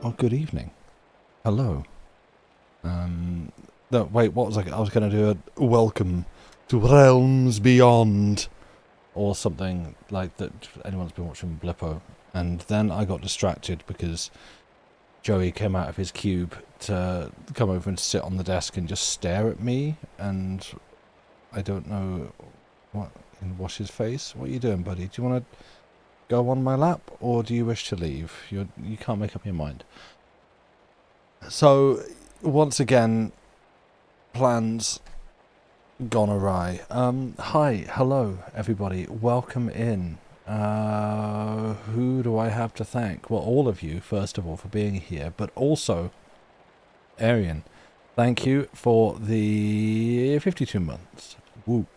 Oh, good evening. Hello. No, wait, what was I was going to do a welcome to Realms Beyond or something like that. Anyone's been watching Blippo. And then I got distracted because Joey came out of his cube to come over and sit on the desk and just stare at me. And I don't know what, and wash his face. What are you doing, buddy? Do you want to go on my lap or do you wish to leave? You can't make up your mind. So, once again, plans gone awry. Hi, hello, everybody. Welcome in. Who do I have to thank? Well, all of you, first of all, for being here, but also Arian. Thank you for the 52 months. Whoop.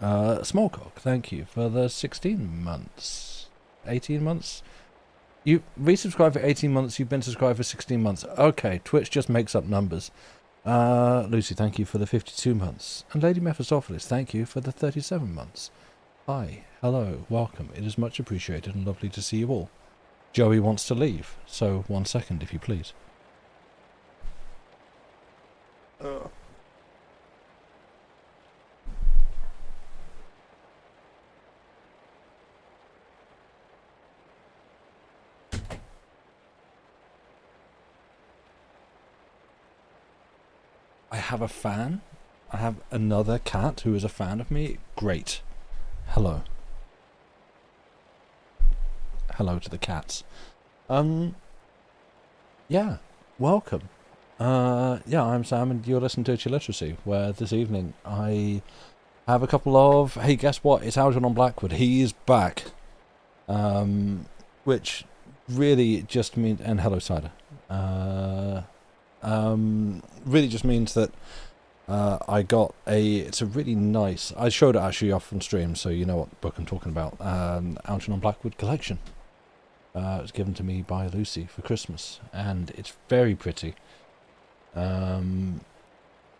Smallcock, thank you for the 16 months. 18 months? You resubscribed for 18 months, you've been subscribed for 16 months. Okay, Twitch just makes up numbers. Lucy, thank you for the 52 months. And Lady Mephistopheles, thank you for the 37 months. Hi, hello, welcome. It is much appreciated and lovely to see you all. Joey wants to leave, so 1 second if you please. I have a fan. I have another cat who is a fan of me. Great. Hello. Hello to the cats. Yeah, welcome. Yeah, I'm Sam and you're listening to Itchy Literacy, where this evening I have a couple of... Hey, guess what? It's Algernon Blackwood. He's back. Which really just means... And hello, Cider. Really just means that I got a... It's a really nice... I showed it actually off on stream, so you know what book I'm talking about. Algernon Blackwood collection. It was given to me by Lucy for Christmas, and it's very pretty. And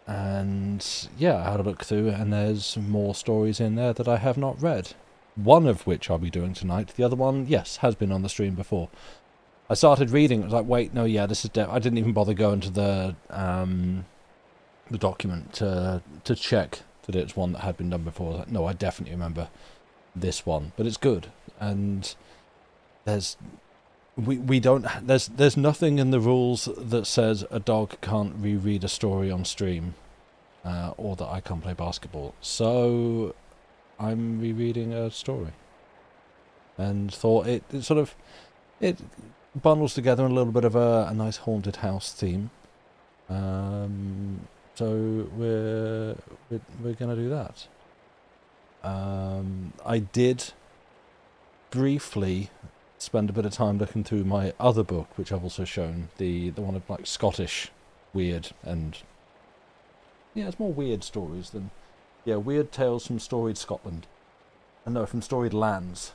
yeah, I had a look through, and there's more stories in there that I have not read. One of which I'll be doing tonight. The other one, yes, has been on the stream before. I started reading, it was like, wait, no, yeah, this is... I didn't even bother going to the document to check that it's one that had been done before. I was like, no, I definitely remember this one, but it's good. And there's... We don't... There's nothing in the rules that says a dog can't reread a story on stream, or that I can't play basketball. So I'm rereading a story. And thought it sort of... It bundles together a little bit of a nice haunted house theme. So we're gonna do that. I did briefly spend a bit of time looking through my other book, which I've also shown, the one of like Scottish weird and... Yeah, it's more weird stories than... Yeah, weird tales from storied Scotland. No, from storied lands.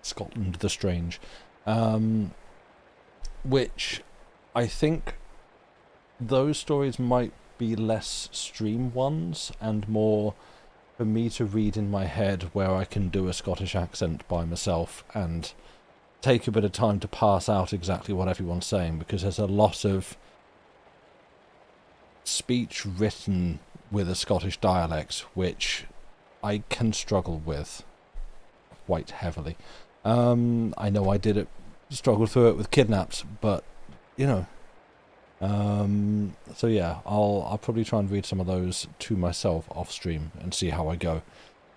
Scotland the Strange. Which I think those stories might be less stream ones and more for me to read in my head, where I can do a Scottish accent by myself and take a bit of time to pass out exactly what everyone's saying, because there's a lot of speech written with a Scottish dialect which I can struggle with quite heavily. I know I did it, struggled through it with Kidnapped, but you know. So yeah, I'll probably try and read some of those to myself off stream and see how I go,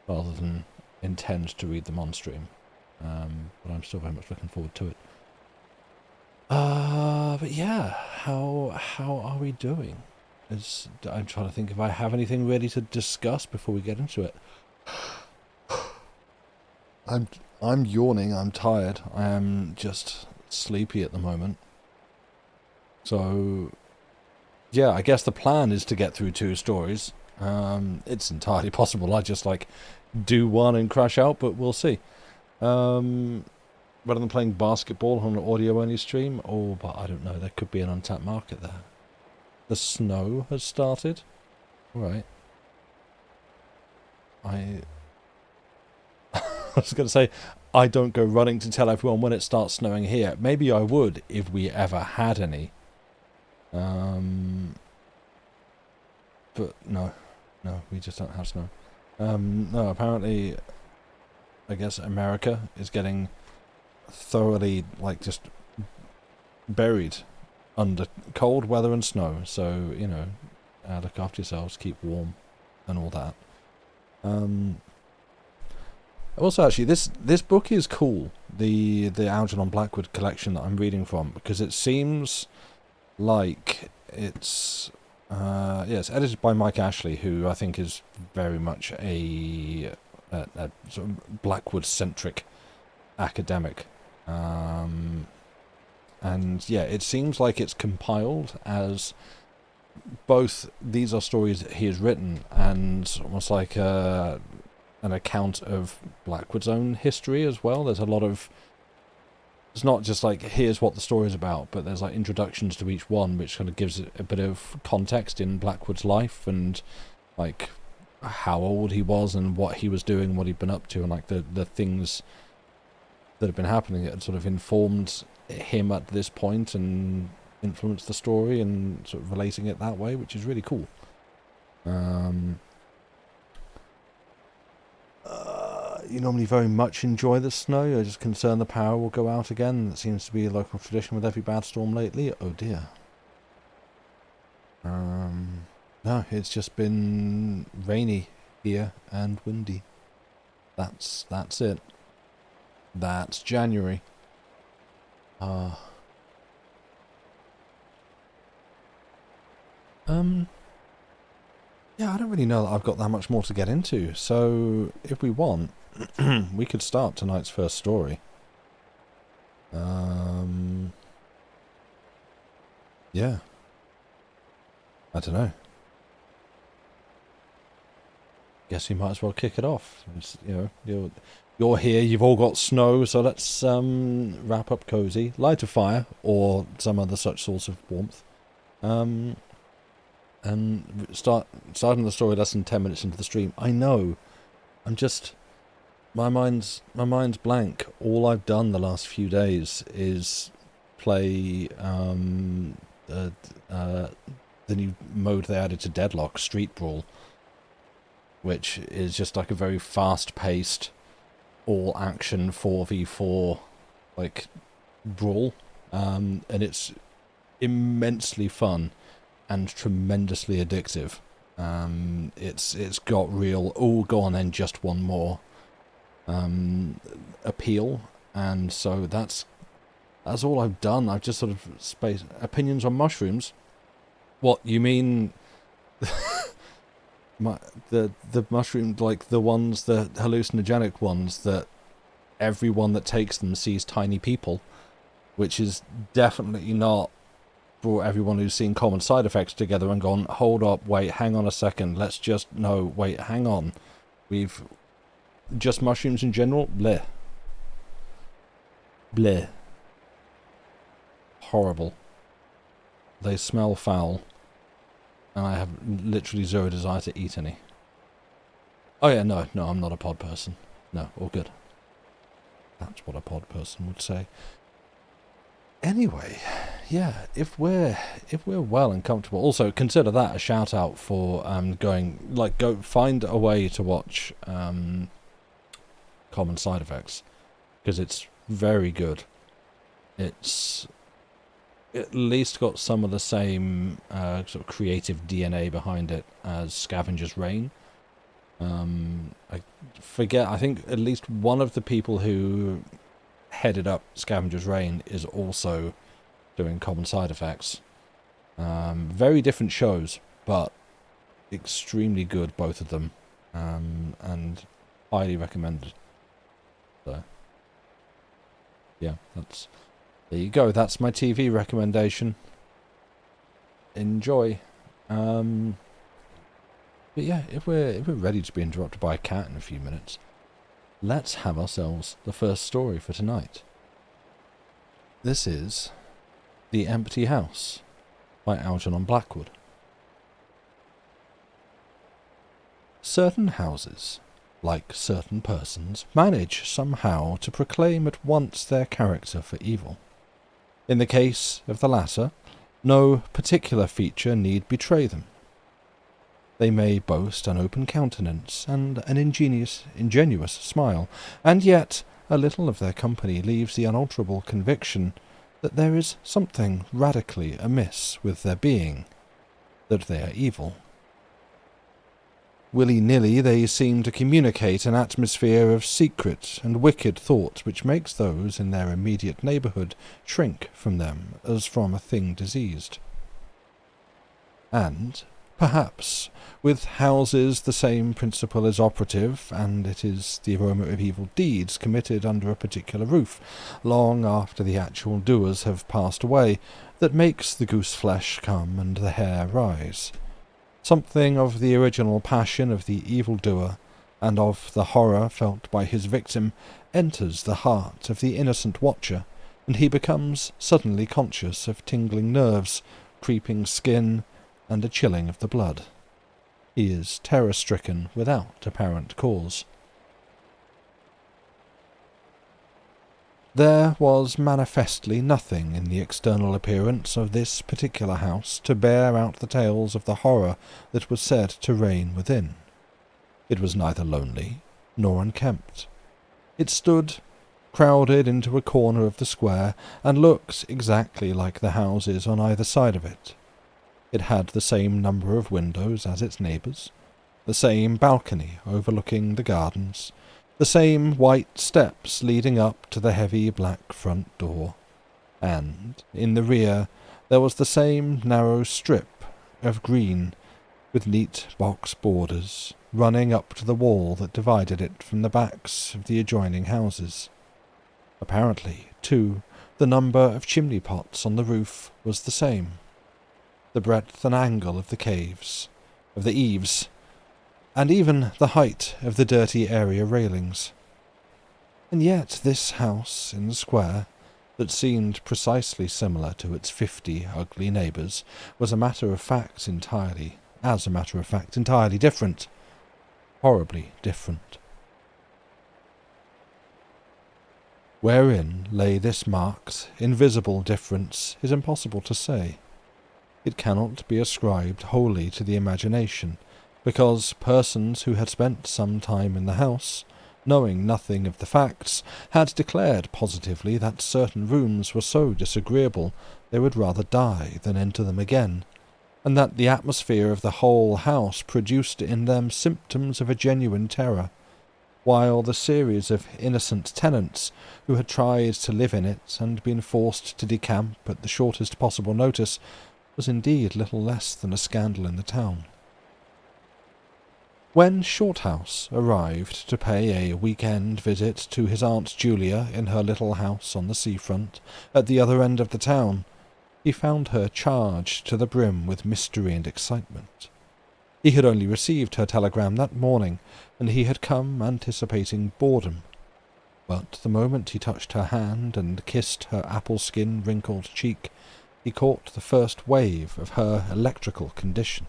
rather than intend to read them on stream. But I'm still very much looking forward to it. But yeah, how are we doing? I'm trying to think if I have anything ready to discuss before we get into it. I'm yawning, I'm tired, I am just sleepy at the moment. So, yeah, I guess the plan is to get through 2 stories. It's entirely possible I just, like, do one and crash out, but we'll see. Rather than playing basketball on an audio-only stream, but I don't know, there could be an untapped market there. The snow has started? Right. I was going to say, I don't go running to tell everyone when it starts snowing here. Maybe I would if we ever had any. But no, we just don't have snow. No, apparently, I guess America is getting thoroughly, like, just buried under cold weather and snow. So, you know, look after yourselves, keep warm, and all that. Also, actually, this book is cool. The Algernon Blackwood collection that I'm reading from, because it seems like it's it's edited by Mike Ashley, who I think is very much a sort of Blackwood-centric academic. And yeah, it seems like it's compiled as both these are stories that he has written and almost like an account of Blackwood's own history as well. There's a lot of... It's not just like, here's what the story's about, but there's like introductions to each one, which kind of gives it a bit of context in Blackwood's life and like how old he was and what he was doing, what he'd been up to, and like the things that have been happening that had sort of informed him at this point and influenced the story and sort of relating it that way, which is really cool. You normally very much enjoy the snow. You're just concerned the power will go out again. That seems to be a local tradition with every bad storm lately. Oh dear. No, it's just been rainy here and windy. That's it. That's January. Yeah, I don't really know that I've got that much more to get into. So, if we want, we could start tonight's first story. Yeah. I don't know. Guess we might as well kick it off. It's, you know, you're here, you've all got snow, so let's wrap up cozy, light a fire, or some other such source of warmth. And starting the story less than 10 minutes into the stream. I know. I'm just... My mind's blank. All I've done the last few days is play the new mode they added to Deadlock, Street Brawl, which is just like a very fast-paced, all-action 4v4 like brawl, and it's immensely fun and tremendously addictive. It's got real, oh, go on then, just one more appeal, and so that's all I've done. I've just sort of spaced opinions on mushrooms. What you mean? the mushroom, like the ones, the hallucinogenic ones that everyone that takes them sees tiny people, which is definitely not brought everyone who's seen common side effects together and gone, hold up, wait, hang on a second, let's just, no, wait, hang on. We've just mushrooms in general, bleh. Bleh. Horrible. They smell foul. And I have literally zero desire to eat any. Oh yeah, no, I'm not a pod person. No, all good. That's what a pod person would say. Anyway, yeah, if we're well and comfortable, also consider that a shout out for go find a way to watch Common Side Effects, because it's very good. It's at least got some of the same sort of creative DNA behind it as Scavenger's Reign. I forget, I think at least one of the people who headed up Scavenger's Reign is also doing Common Side Effects. Very different shows, but extremely good, both of them, and highly recommended. So, yeah, there you go. That's my TV recommendation. Enjoy. But yeah, if we're ready to be interrupted by a cat in a few minutes, let's have ourselves the first story for tonight. This is The Empty House by Algernon Blackwood. Certain houses like certain persons, manage somehow to proclaim at once their character for evil. In the case of the latter, no particular feature need betray them. They may boast an open countenance and an ingenuous smile, and yet a little of their company leaves the unalterable conviction that there is something radically amiss with their being, that they are evil. Willy-nilly they seem to communicate an atmosphere of secret and wicked thought which makes those in their immediate neighbourhood shrink from them as from a thing diseased. And, perhaps, with houses the same principle is operative, and it is the aroma of evil deeds committed under a particular roof, long after the actual doers have passed away, that makes the goose-flesh come and the hair rise. Something of the original passion of the evil-doer, and of the horror felt by his victim, enters the heart of the innocent watcher, and he becomes suddenly conscious of tingling nerves, creeping skin, and a chilling of the blood. He is terror-stricken without apparent cause. There was manifestly nothing in the external appearance of this particular house to bear out the tales of the horror that was said to reign within. It was neither lonely nor unkempt. It stood crowded into a corner of the square, and looked exactly like the houses on either side of it. It had the same number of windows as its neighbours, the same balcony overlooking the gardens, the same white steps leading up to the heavy black front door, and, in the rear, there was the same narrow strip of green, with neat box borders, running up to the wall that divided it from the backs of the adjoining houses. Apparently, too, the number of chimney-pots on the roof was the same. The breadth and angle of the eaves, and even the height of the dirty area railings. And yet this house in the square, that seemed precisely similar to its 50 ugly neighbours, was a matter of fact entirely different. Horribly different. Wherein lay this marked, invisible difference is impossible to say. It cannot be ascribed wholly to the imagination, because persons who had spent some time in the house, knowing nothing of the facts, had declared positively that certain rooms were so disagreeable they would rather die than enter them again, and that the atmosphere of the whole house produced in them symptoms of a genuine terror, while the series of innocent tenants who had tried to live in it and been forced to decamp at the shortest possible notice was indeed little less than a scandal in the town. When Shorthouse arrived to pay a week-end visit to his Aunt Julia in her little house on the seafront at the other end of the town, he found her charged to the brim with mystery and excitement. He had only received her telegram that morning, and he had come anticipating boredom. But the moment he touched her hand and kissed her apple-skin wrinkled cheek, he caught the first wave of her electrical condition.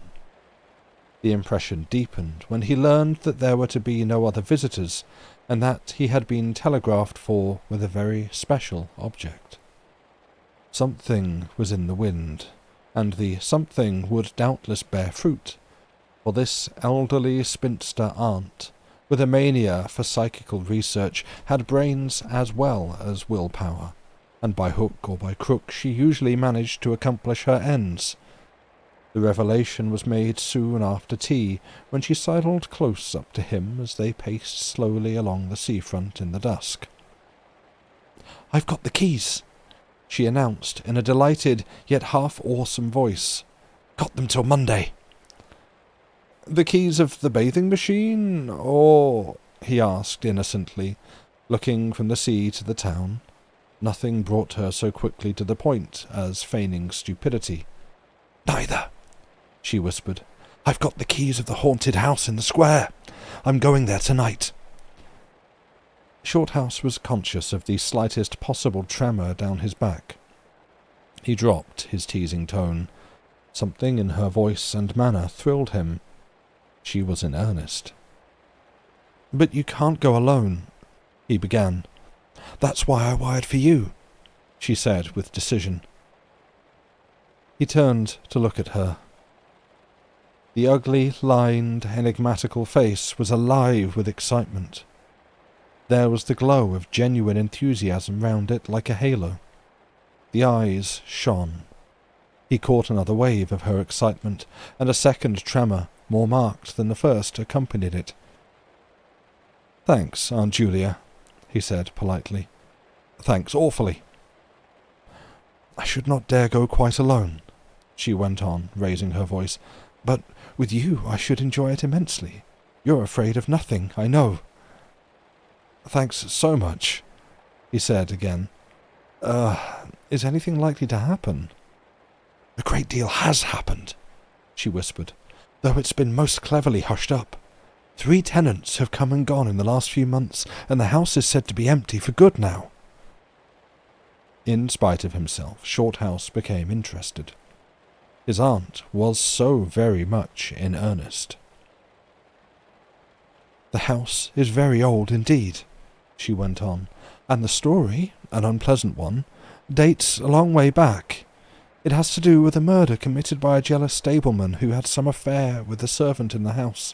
The impression deepened when he learned that there were to be no other visitors, and that he had been telegraphed for with a very special object. Something was in the wind, and the something would doubtless bear fruit, for this elderly spinster aunt, with a mania for psychical research, had brains as well as will-power, and by hook or by crook she usually managed to accomplish her ends. The revelation was made soon after tea, when she sidled close up to him as they paced slowly along the seafront in the dusk. "I've got the keys," she announced in a delighted yet half-awesome voice. "Got them till Monday." "The keys of the bathing machine, or—" he asked innocently, looking from the sea to the town. Nothing brought her so quickly to the point as feigning stupidity. "Neither," she whispered. "I've got the keys of the haunted house in the square. I'm going there tonight." Shorthouse was conscious of the slightest possible tremor down his back. He dropped his teasing tone. Something in her voice and manner thrilled him. She was in earnest. "But you can't go alone," he began. "That's why I wired for you," she said with decision. He turned to look at her. The ugly, lined, enigmatical face was alive with excitement. There was the glow of genuine enthusiasm round it like a halo. The eyes shone. He caught another wave of her excitement, and a second tremor, more marked than the first, accompanied it. "Thanks, Aunt Julia," he said politely. "Thanks awfully." "I should not dare go quite alone," she went on, raising her voice. "But with you I should enjoy it immensely. You're afraid of nothing, I know." "Thanks so much," he said again. Is anything likely to happen?" "A great deal has happened," she whispered, "though it's been most cleverly hushed up. 3 tenants have come and gone in the last few months, and the house is said to be empty for good now." In spite of himself, Shorthouse became interested. His aunt was so very much in earnest. "The house is very old indeed," she went on, "and the story, an unpleasant one, dates a long way back. It has to do with a murder committed by a jealous stableman who had some affair with the servant in the house.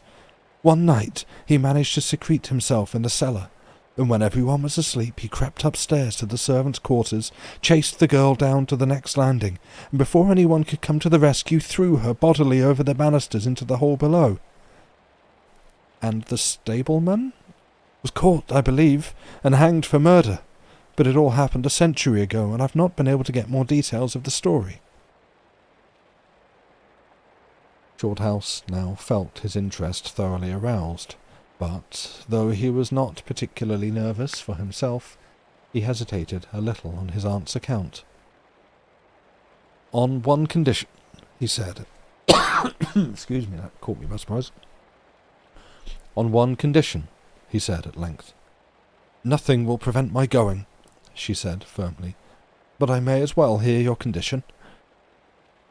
One night he managed to secrete himself in the cellar, and when everyone was asleep he crept upstairs to the servants' quarters, chased the girl down to the next landing, and before anyone could come to the rescue threw her bodily over the banisters into the hall below." "And the stableman?" "Was caught, I believe, and hanged for murder. But it all happened a century ago, and I've not been able to get more details of the story." Shorthouse now felt his interest thoroughly aroused, but, though he was not particularly nervous for himself, he hesitated a little on his aunt's account. "On one condition," he said. Excuse me, that caught me by surprise. "On one condition," he said at length. "Nothing will prevent my going," she said firmly, "but I may as well hear your condition."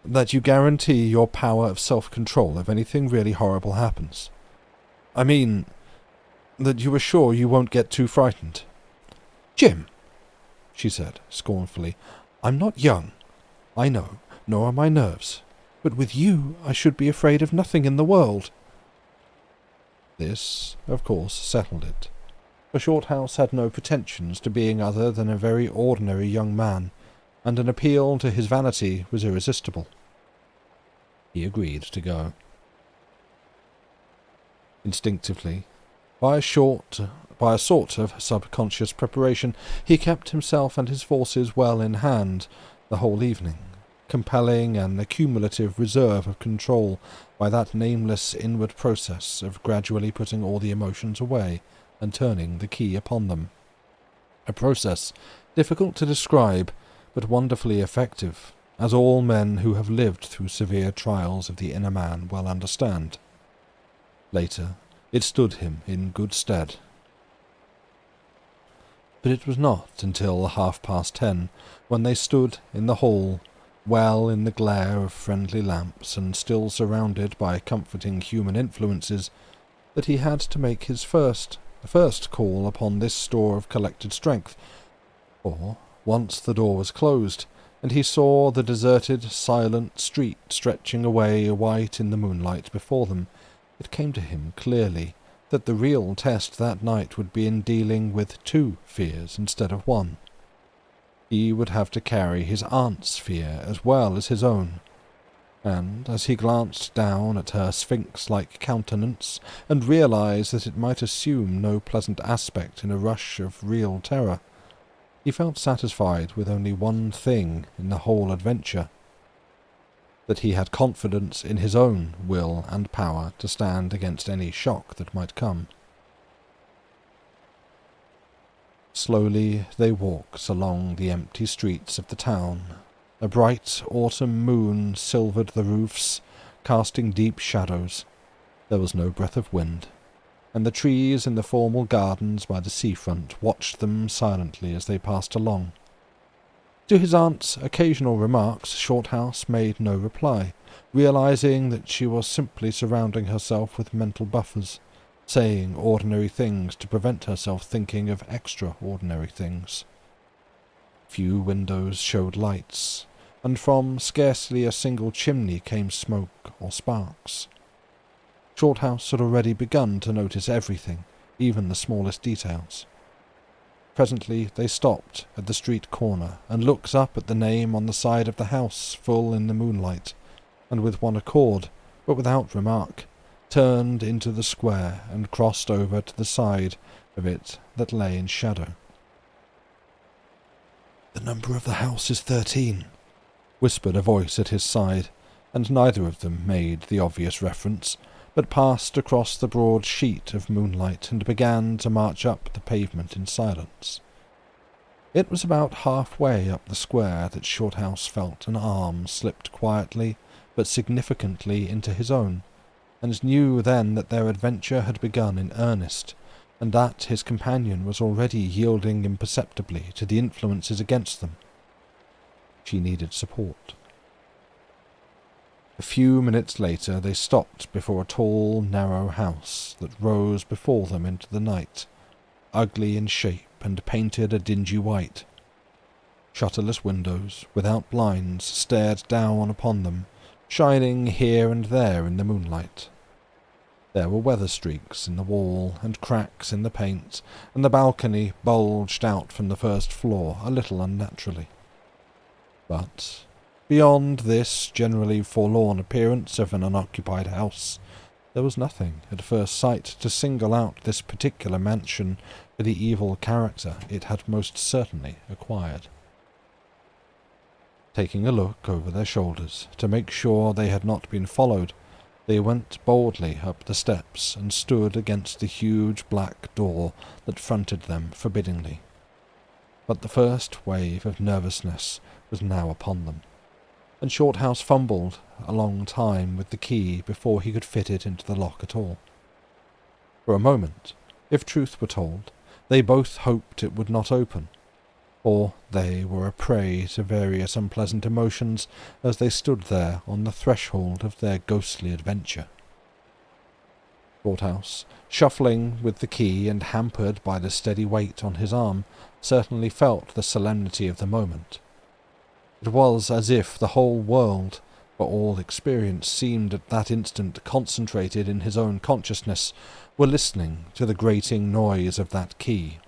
"That you guarantee your power of self-control if anything really horrible happens. I mean, that you are sure you won't get too frightened." "Jim," she said scornfully, "I'm not young, I know, nor are my nerves, but with you I should be afraid of nothing in the world." This, of course, settled it. For Shorthouse had no pretensions to being other than a very ordinary young man, and an appeal to his vanity was irresistible. He agreed to go. Instinctively, by a sort of subconscious preparation, he kept himself and his forces well in hand the whole evening, compelling an accumulative reserve of control by that nameless inward process of gradually putting all the emotions away and turning the key upon them. A process difficult to describe, but wonderfully effective, as all men who have lived through severe trials of the inner man well understand. Later, it stood him in good stead. But it was not until 10:30, when they stood in the hall, well in the glare of friendly lamps and still surrounded by comforting human influences, that he had to make his first call upon this store of collected strength, for, once the door was closed, and he saw the deserted, silent street stretching away white in the moonlight before them, it came to him clearly that the real test that night would be in dealing with 2 fears instead of 1. He would have to carry his aunt's fear as well as his own, and as he glanced down at her sphinx-like countenance and realized that it might assume no pleasant aspect in a rush of real terror, he felt satisfied with only one thing in the whole adventure: that he had confidence in his own will and power to stand against any shock that might come. Slowly they walked along the empty streets of the town. A bright autumn moon silvered the roofs, casting deep shadows. There was no breath of wind, and the trees in the formal gardens by the seafront watched them silently as they passed along. To his aunt's occasional remarks, Shorthouse made no reply, realizing that she was simply surrounding herself with mental buffers, saying ordinary things to prevent herself thinking of extraordinary things. Few windows showed lights, and from scarcely a single chimney came smoke or sparks. Shorthouse had already begun to notice everything, even the smallest details. Presently they stopped at the street corner and looked up at the name on the side of the house full in the moonlight, and with one accord, but without remark, turned into the square and crossed over to the side of it that lay in shadow. "The number of the house is 13, whispered a voice at his side, and neither of them made the obvious reference, but passed across the broad sheet of moonlight and began to march up the pavement in silence. It was about halfway up the square that Shorthouse felt an arm slipped quietly but significantly into his own, and knew then that their adventure had begun in earnest, and that his companion was already yielding imperceptibly to the influences against them. She needed support. A few minutes later they stopped before a tall, narrow house that rose before them into the night, ugly in shape and painted a dingy white. Shutterless windows, without blinds, stared down upon them, shining here and there in the moonlight. There were weather streaks in the wall and cracks in the paint, and the balcony bulged out from the first floor a little unnaturally. But beyond this generally forlorn appearance of an unoccupied house, there was nothing at first sight to single out this particular mansion for the evil character it had most certainly acquired. Taking a look over their shoulders to make sure they had not been followed, they went boldly up the steps and stood against the huge black door that fronted them forbiddingly. But the first wave of nervousness was now upon them, and Shorthouse fumbled a long time with the key before he could fit it into the lock at all. For a moment, if truth were told, they both hoped it would not open, or they were a prey to various unpleasant emotions as they stood there on the threshold of their ghostly adventure. Shorthouse, shuffling with the key and hampered by the steady weight on his arm, certainly felt the solemnity of the moment. It was as if the whole world, for all experience seemed at that instant concentrated in his own consciousness, were listening to the grating noise of that key.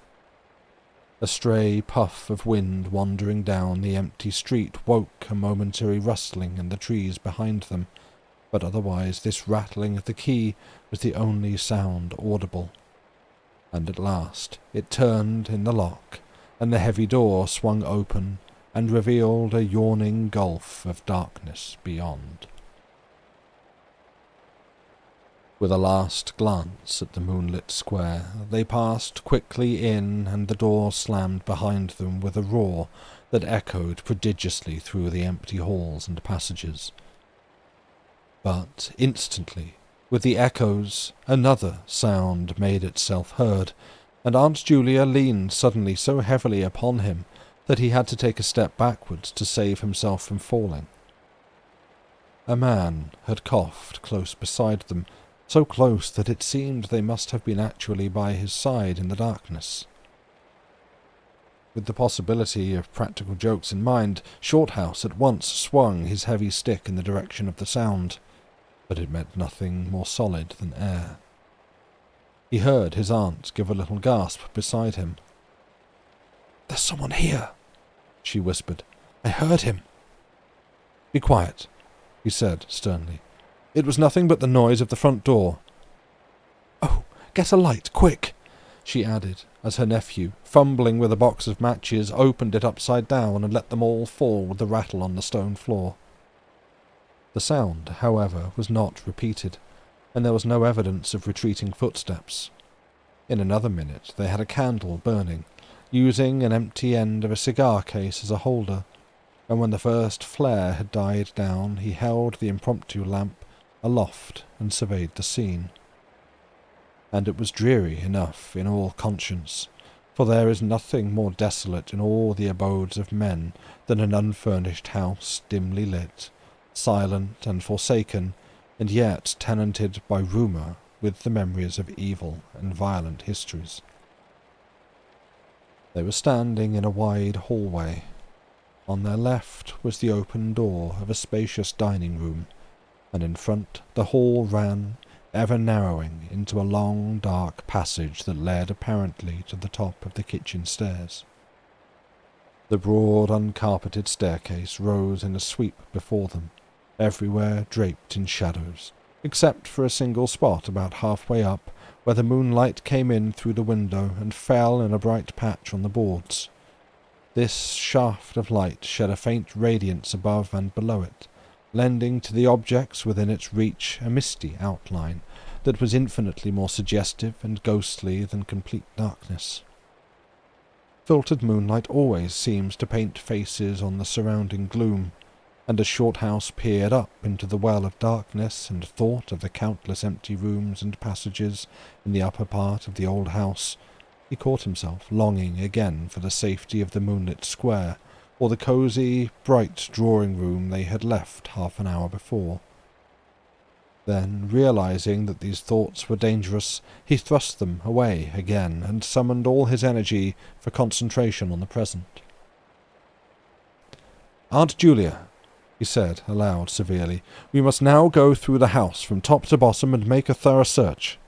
A stray puff of wind wandering down the empty street woke a momentary rustling in the trees behind them, but otherwise this rattling of the key was the only sound audible. And at last it turned in the lock, and the heavy door swung open and revealed a yawning gulf of darkness beyond. With a last glance at the moonlit square, they passed quickly in, and the door slammed behind them with a roar that echoed prodigiously through the empty halls and passages. But instantly, with the echoes, another sound made itself heard, and Aunt Julia leaned suddenly so heavily upon him that he had to take a step backwards to save himself from falling. A man had coughed close beside them, so close that it seemed they must have been actually by his side in the darkness. With the possibility of practical jokes in mind, Shorthouse at once swung his heavy stick in the direction of the sound, but it met nothing more solid than air. He heard his aunt give a little gasp beside him. "There's someone here," she whispered. "I heard him." "Be quiet," he said sternly. "It was nothing but the noise of the front door." "Oh, get a light, quick," she added, as her nephew, fumbling with a box of matches, opened it upside down and let them all fall with a rattle on the stone floor. The sound, however, was not repeated, and there was no evidence of retreating footsteps. In another minute they had a candle burning, using an empty end of a cigar case as a holder, and when the first flare had died down he held the impromptu lamp aloft and surveyed the scene. And it was dreary enough in all conscience, for there is nothing more desolate in all the abodes of men than an unfurnished house dimly lit, silent and forsaken, and yet tenanted by rumour with the memories of evil and violent histories. They were standing in a wide hallway. On their left was the open door of a spacious dining room, and in front the hall ran, ever narrowing, into a long dark passage that led apparently to the top of the kitchen stairs. The broad uncarpeted staircase rose in a sweep before them, everywhere draped in shadows, except for a single spot about halfway up, where the moonlight came in through the window and fell in a bright patch on the boards. This shaft of light shed a faint radiance above and below it, lending to the objects within its reach a misty outline that was infinitely more suggestive and ghostly than complete darkness. Filtered moonlight always seems to paint faces on the surrounding gloom, and as Shorthouse peered up into the well of darkness and thought of the countless empty rooms and passages in the upper part of the old house, he caught himself longing again for the safety of the moonlit square, or the cosy, bright drawing-room they had left half an hour before. Then, realizing that these thoughts were dangerous, he thrust them away again and summoned all his energy for concentration on the present. "Aunt Julia," he said aloud severely, "we must now go through the house from top to bottom and make a thorough search."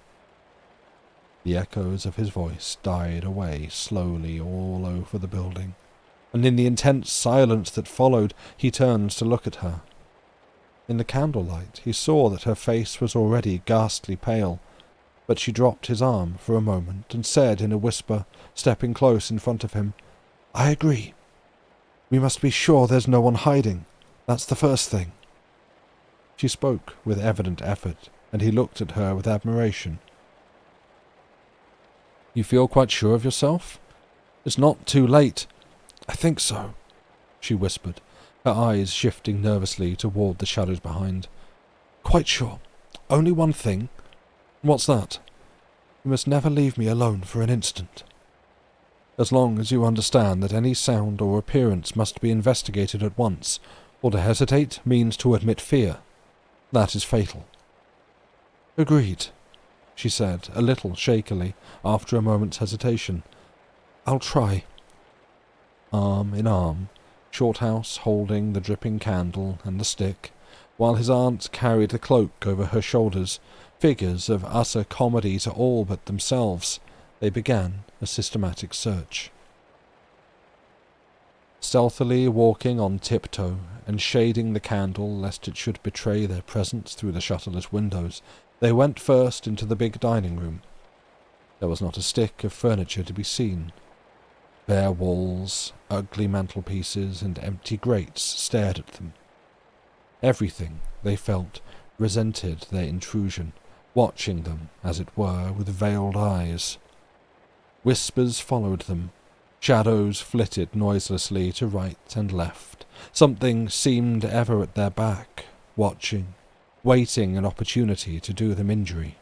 The echoes of his voice died away slowly all over the building, and in the intense silence that followed he turned to look at her. In the candlelight he saw that her face was already ghastly pale, but she dropped his arm for a moment and said in a whisper, stepping close in front of him, "I agree. We must be sure there's no one hiding. That's the first thing." She spoke with evident effort, and he looked at her with admiration. "You feel quite sure of yourself? It's not too late." "I think so," she whispered, her eyes shifting nervously toward the shadows behind. "Quite sure. Only one thing." "What's that?" "You must never leave me alone for an instant." "As long as you understand that any sound or appearance must be investigated at once, or to hesitate means to admit fear. That is fatal." "Agreed," she said, a little shakily, after a moment's hesitation. "I'll try." Arm in arm, Shorthouse holding the dripping candle and the stick, while his aunt carried the cloak over her shoulders, figures of utter comedy to all but themselves, they began a systematic search. Stealthily walking on tiptoe and shading the candle lest it should betray their presence through the shutterless windows, they went first into the big dining room. There was not a stick of furniture to be seen. Bare walls, ugly mantelpieces, and empty grates stared at them. Everything, they felt, resented their intrusion, watching them, as it were, with veiled eyes. Whispers followed them. Shadows flitted noiselessly to right and left. Something seemed ever at their back, watching, waiting an opportunity to do them injury.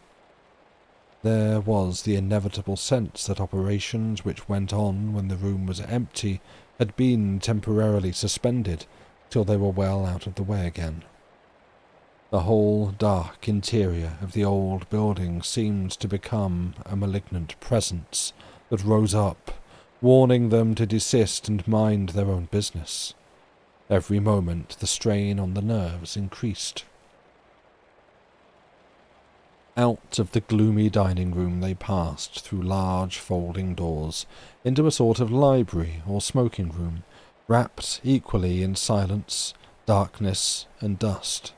There was the inevitable sense that operations which went on when the room was empty had been temporarily suspended till they were well out of the way again. The whole dark interior of the old building seemed to become a malignant presence that rose up, warning them to desist and mind their own business. Every moment the strain on the nerves increased. Out of the gloomy dining room they passed through large folding doors into a sort of library or smoking room, wrapped equally in silence, darkness, and dust.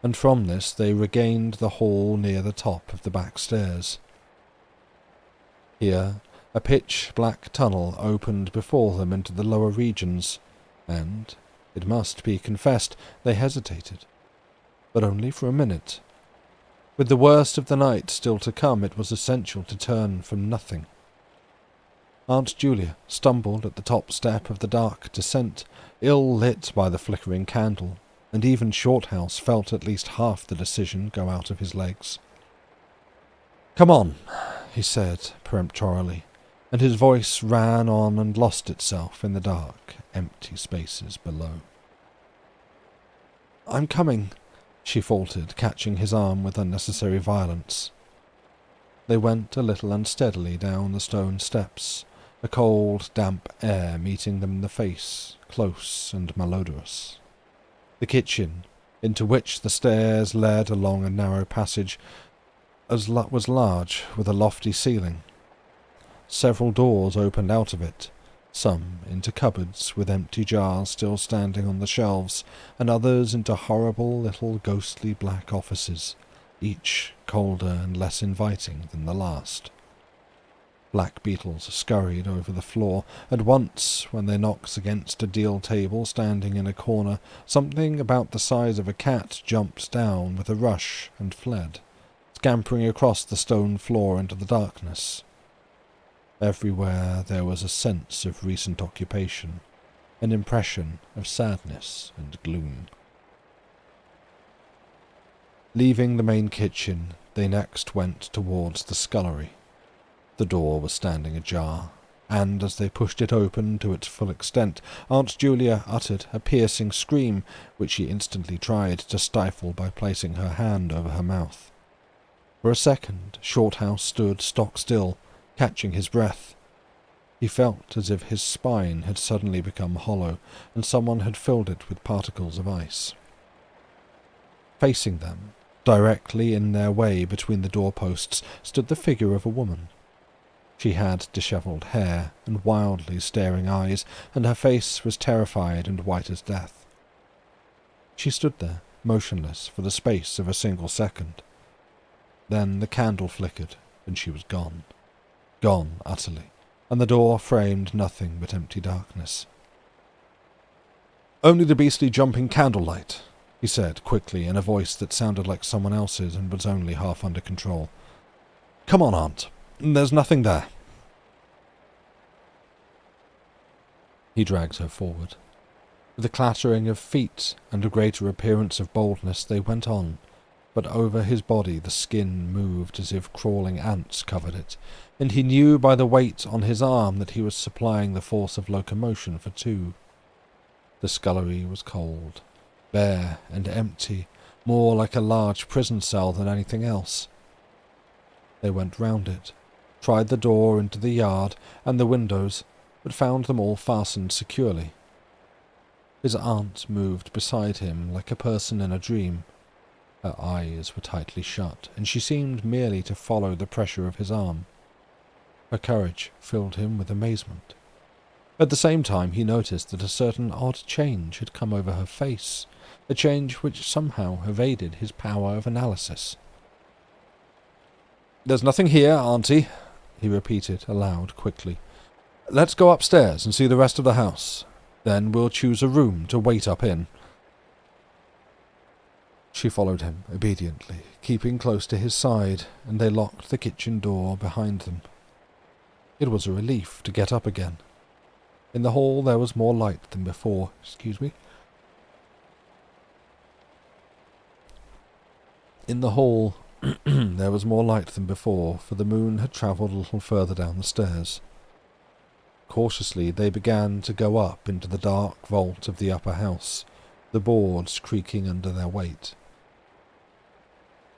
And from this they regained the hall near the top of the back stairs. Here a pitch-black tunnel opened before them into the lower regions, and, it must be confessed, they hesitated. But only for a minute. With the worst of the night still to come, it was essential to turn from nothing. Aunt Julia stumbled at the top step of the dark descent, ill-lit by the flickering candle, and even Shorthouse felt at least half the decision go out of his legs. "Come on," he said peremptorily, and his voice ran on and lost itself in the dark, empty spaces below. "I'm coming," she faltered, catching his arm with unnecessary violence. They went a little unsteadily down the stone steps, a cold, damp air meeting them in the face, close and malodorous. The kitchen, into which the stairs led along a narrow passage, was large, with a lofty ceiling. Several doors opened out of it, some into cupboards with empty jars still standing on the shelves, and others into horrible little ghostly black offices, each colder and less inviting than the last. Black beetles scurried over the floor, and once, when they knocked against a deal table standing in a corner, something about the size of a cat jumped down with a rush and fled, scampering across the stone floor into the darkness. Everywhere there was a sense of recent occupation, an impression of sadness and gloom. Leaving the main kitchen, they next went towards the scullery. The door was standing ajar, and as they pushed it open to its full extent, Aunt Julia uttered a piercing scream, which she instantly tried to stifle by placing her hand over her mouth. For a second, Shorthouse stood stock still, catching his breath. He felt as if his spine had suddenly become hollow, and someone had filled it with particles of ice. Facing them, directly in their way between the doorposts, stood the figure of a woman. She had dishevelled hair and wildly staring eyes, and her face was terrified and white as death. She stood there, motionless, for the space of a single second. Then the candle flickered, and she was gone. Gone utterly, and the door framed nothing but empty darkness. "Only the beastly jumping candlelight," he said quickly in a voice that sounded like someone else's and was only half under control. "Come on, Aunt. There's nothing there." He dragged her forward. With a clattering of feet and a greater appearance of boldness, they went on, but over his body the skin moved as if crawling ants covered it, and he knew by the weight on his arm that he was supplying the force of locomotion for two. The scullery was cold, bare and empty, more like a large prison cell than anything else. They went round it, tried the door into the yard and the windows, but found them all fastened securely. His aunt moved beside him like a person in a dream. Her eyes were tightly shut, and she seemed merely to follow the pressure of his arm. Her courage filled him with amazement. At the same time he noticed that a certain odd change had come over her face, a change which somehow evaded his power of analysis. "There's nothing here, Auntie," he repeated aloud quickly. "Let's go upstairs and see the rest of the house. Then we'll choose a room to wait up in." She followed him obediently, keeping close to his side, and they locked the kitchen door behind them. It was a relief to get up again. In the hall there was more light than before. In the hall there was more light than before, for the moon had travelled a little further down the stairs. Cautiously they began to go up into the dark vault of the upper house, the boards creaking under their weight.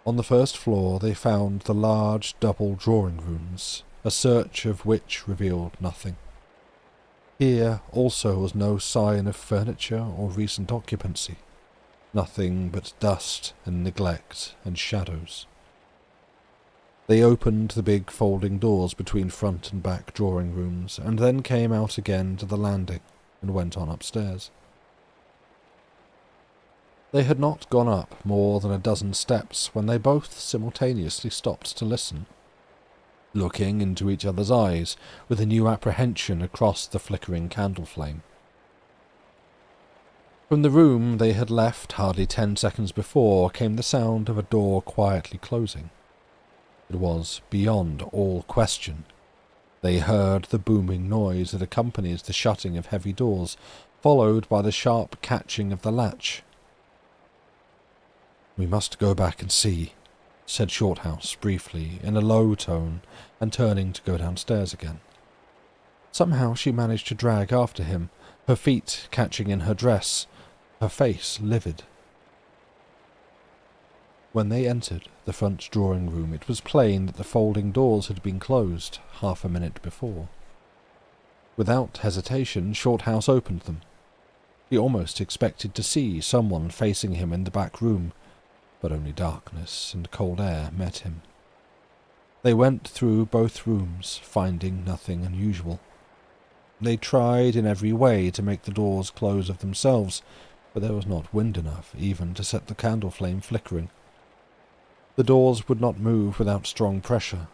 On the first floor they found the large double drawing rooms, a search of which revealed nothing. Here also was no sign of furniture or recent occupancy, nothing but dust and neglect and shadows. They opened the big folding doors between front and back drawing rooms, and then came out again to the landing and went on upstairs. They had not gone up more than a dozen steps when they both simultaneously stopped to listen, looking into each other's eyes with a new apprehension across the flickering candle flame. From the room they had left hardly 10 seconds before came the sound of a door quietly closing. It was beyond all question. They heard the booming noise that accompanies the shutting of heavy doors, followed by the sharp catching of the latch. "We must go back and see," said Shorthouse briefly, in a low tone, and turning to go downstairs again. Somehow she managed to drag after him, her feet catching in her dress, her face livid. When they entered the front drawing-room, it was plain that the folding doors had been closed half a minute before. Without hesitation, Shorthouse opened them. He almost expected to see someone facing him in the back room, but only darkness and cold air met him. They went through both rooms, finding nothing unusual. They tried in every way to make the doors close of themselves, but there was not wind enough even to set the candle flame flickering. The doors would not move without strong pressure.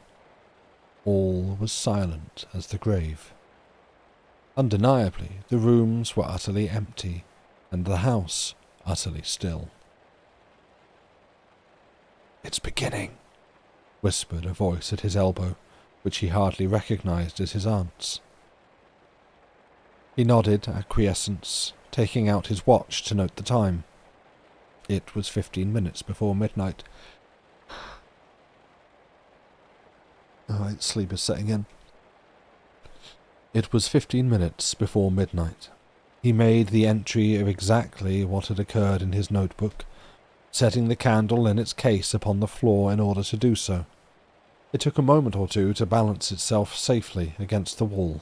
All was silent as the grave. Undeniably, the rooms were utterly empty, and the house utterly still. "It's beginning," whispered a voice at his elbow, which he hardly recognized as his aunt's. He nodded acquiescence, taking out his watch to note the time. It was 15 minutes before midnight. Sleep is setting in. It was 15 minutes before midnight. He made the entry of exactly what had occurred in his notebook, setting the candle in its case upon the floor in order to do so. It took a moment or two to balance itself safely against the wall.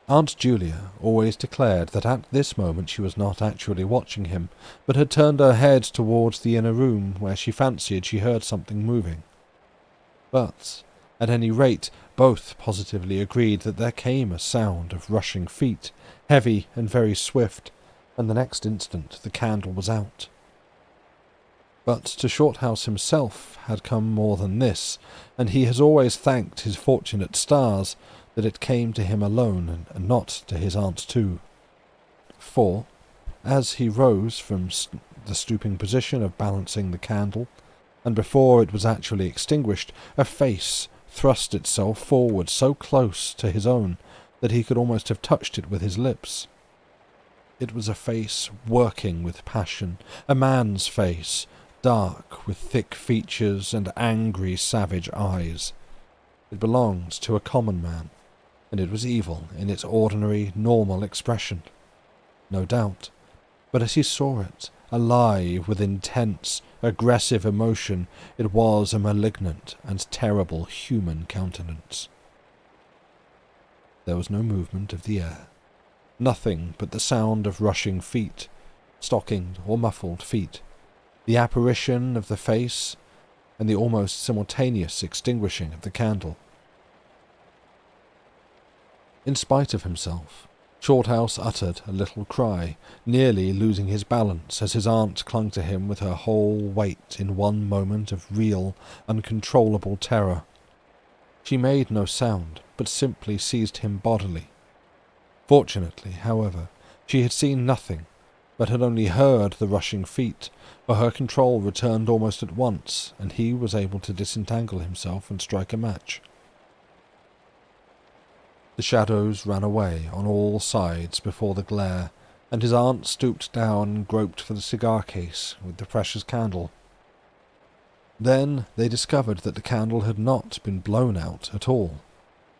Aunt Julia always declared that at this moment she was not actually watching him, but had turned her head towards the inner room where she fancied she heard something moving. But, at any rate, both positively agreed that there came a sound of rushing feet, heavy and very swift, and the next instant the candle was out. But to Shorthouse himself had come more than this, and he has always thanked his fortunate stars that it came to him alone and not to his aunt too. For, as he rose from the stooping position of balancing the candle, and before it was actually extinguished, a face thrust itself forward so close to his own that he could almost have touched it with his lips. It was a face working with passion, a man's face, dark with thick features and angry, savage eyes. It belonged to a common man, and it was evil in its ordinary, normal expression. No doubt, but as he saw it, alive with intense, aggressive emotion, it was a malignant and terrible human countenance. There was no movement of the air, nothing but the sound of rushing feet, stockinged or muffled feet, the apparition of the face, and the almost simultaneous extinguishing of the candle. In spite of himself, Shorthouse uttered a little cry, nearly losing his balance as his aunt clung to him with her whole weight in one moment of real, uncontrollable terror. She made no sound, but simply seized him bodily. Fortunately, however, she had seen nothing, but had only heard the rushing feet, for her control returned almost at once, and he was able to disentangle himself and strike a match. The shadows ran away on all sides before the glare, and his aunt stooped down and groped for the cigar case with the precious candle. Then they discovered that the candle had not been blown out at all.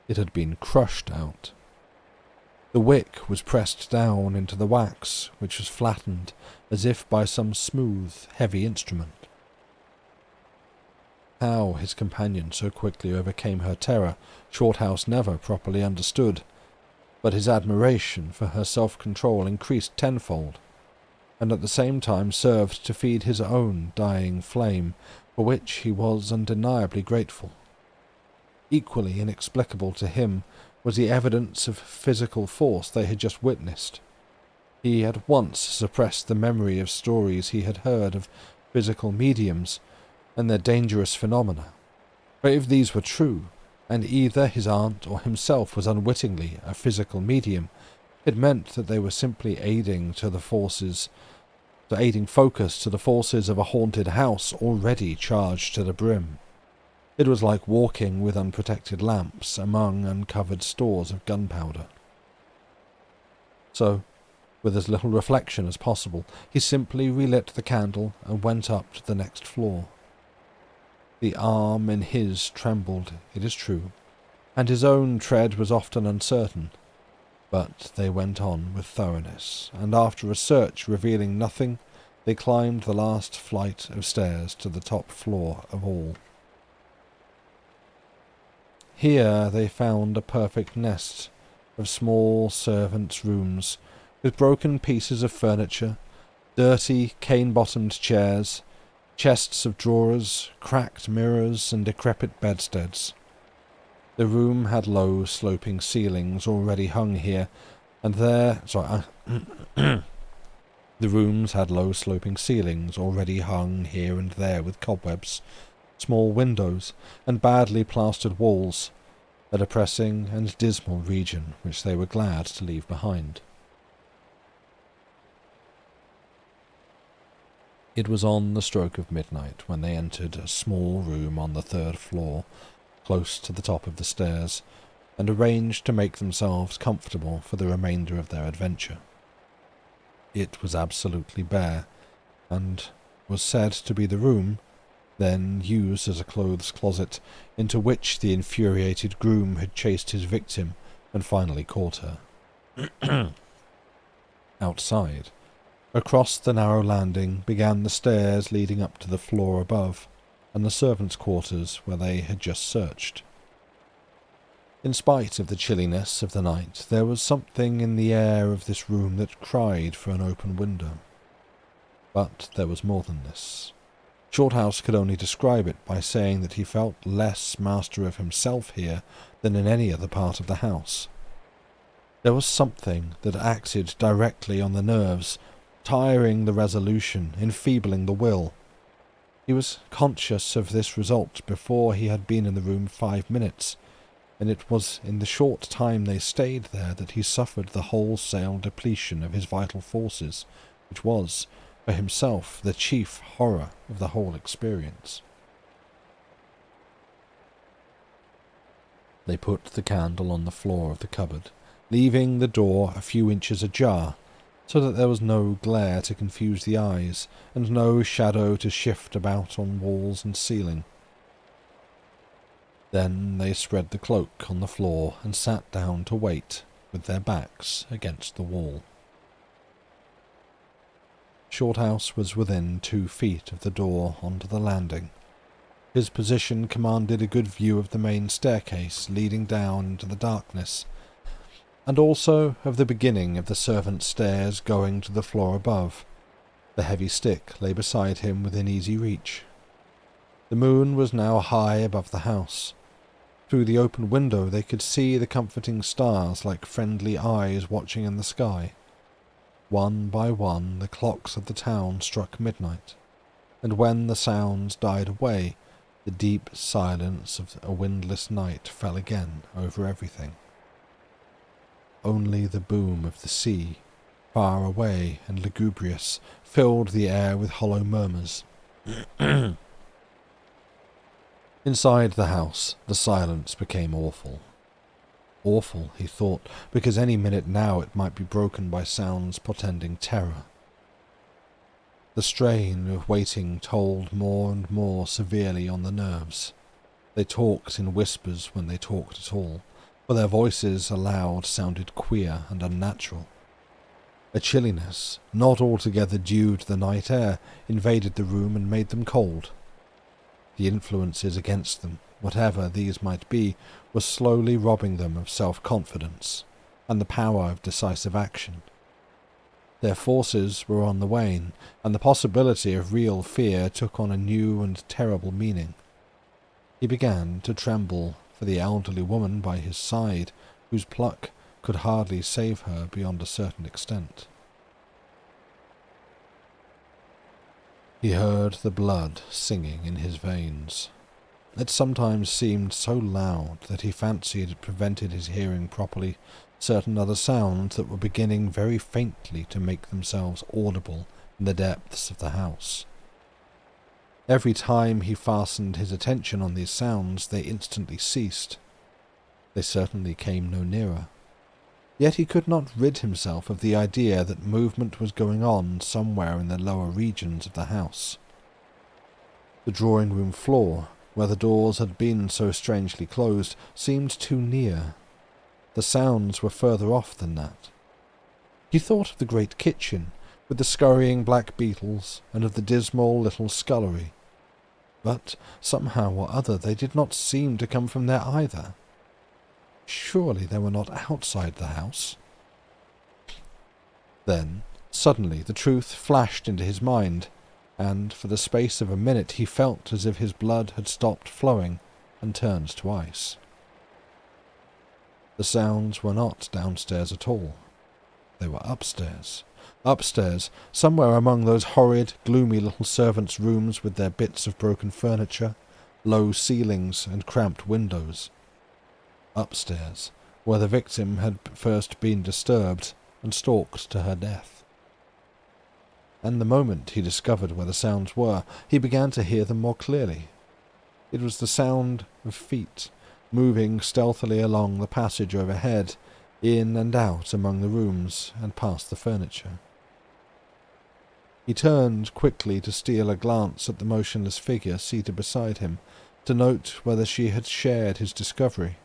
It had been crushed out. The wick was pressed down into the wax, which was flattened as if by some smooth, heavy instrument. How his companion so quickly overcame her terror, Shorthouse never properly understood, but his admiration for her self-control increased tenfold, and at the same time served to feed his own dying flame, for which he was undeniably grateful. Equally inexplicable to him was the evidence of physical force they had just witnessed. He at once suppressed the memory of stories he had heard of physical mediums and their dangerous phenomena. For if these were true, and either his aunt or himself was unwittingly a physical medium, it meant that they were simply aiding focus to the forces of a haunted house already charged to the brim. It was like walking with unprotected lamps among uncovered stores of gunpowder. So, with as little reflection as possible, he simply relit the candle and went up to the next floor. The arm in his trembled, it is true, and his own tread was often uncertain, but they went on with thoroughness, and after a search revealing nothing, they climbed the last flight of stairs to the top floor of all. Here they found a perfect nest of small servants' rooms, with broken pieces of furniture, dirty, cane-bottomed chairs, chests of drawers, cracked mirrors, and decrepit bedsteads. The room had low, sloping ceilings already hung here and there. The rooms had low, sloping ceilings already hung here and there with cobwebs, small windows, and badly plastered walls, a depressing and dismal region which they were glad to leave behind. It was on the stroke of midnight when they entered a small room on the 3rd floor, close to the top of the stairs, and arranged to make themselves comfortable for the remainder of their adventure. It was absolutely bare, and was said to be the room, then used as a clothes closet, into which the infuriated groom had chased his victim and finally caught her. Outside, across the narrow landing, began the stairs leading up to the floor above, and the servants' quarters where they had just searched. In spite of the chilliness of the night, there was something in the air of this room that cried for an open window. But there was more than this. Shorthouse could only describe it by saying that he felt less master of himself here than in any other part of the house. There was something that acted directly on the nerves, tiring the resolution, enfeebling the will. He was conscious of this result before he had been in the room 5 minutes, and it was in the short time they stayed there that he suffered the wholesale depletion of his vital forces, which was, for himself, the chief horror of the whole experience. They put the candle on the floor of the cupboard, leaving the door a few inches ajar, so that there was no glare to confuse the eyes, and no shadow to shift about on walls and ceiling. Then they spread the cloak on the floor and sat down to wait, with their backs against the wall. Shorthouse was within 2 feet of the door onto the landing. His position commanded a good view of the main staircase leading down into the darkness, and also of the beginning of the servants' stairs going to the floor above. The heavy stick lay beside him within easy reach. The moon was now high above the house. Through the open window they could see the comforting stars like friendly eyes watching in the sky. One by one the clocks of the town struck midnight, and when the sounds died away, the deep silence of a windless night fell again over everything. Only the boom of the sea, far away and lugubrious, filled the air with hollow murmurs. Inside the house, the silence became awful. Awful, he thought, because any minute now it might be broken by sounds portending terror. The strain of waiting told more and more severely on the nerves. They talked in whispers when they talked at all, for their voices aloud sounded queer and unnatural. A chilliness, not altogether due to the night air, invaded the room and made them cold. The influences against them, whatever these might be, were slowly robbing them of self-confidence and the power of decisive action. Their forces were on the wane, and the possibility of real fear took on a new and terrible meaning. He began to tremble for the elderly woman by his side, whose pluck could hardly save her beyond a certain extent. He heard the blood singing in his veins. It sometimes seemed so loud that he fancied it prevented his hearing properly certain other sounds that were beginning very faintly to make themselves audible in the depths of the house. Every time he fastened his attention on these sounds, they instantly ceased. They certainly came no nearer. Yet he could not rid himself of the idea that movement was going on somewhere in the lower regions of the house. The drawing-room floor, where the doors had been so strangely closed, seemed too near. The sounds were further off than that. He thought of the great kitchen, with the scurrying black beetles and of the dismal little scullery. But somehow or other they did not seem to come from there either. Surely they were not outside the house. Then, suddenly, the truth flashed into his mind, and for the space of a minute he felt as if his blood had stopped flowing and turned to ice. The sounds were not downstairs at all. They were upstairs. Upstairs, somewhere among those horrid, gloomy little servants' rooms with their bits of broken furniture, low ceilings and cramped windows. Upstairs, where the victim had first been disturbed and stalked to her death. And the moment he discovered where the sounds were, he began to hear them more clearly. It was the sound of feet, moving stealthily along the passage overhead, in and out among the rooms and past the furniture. He turned quickly to steal a glance at the motionless figure seated beside him, to note whether she had shared his discovery.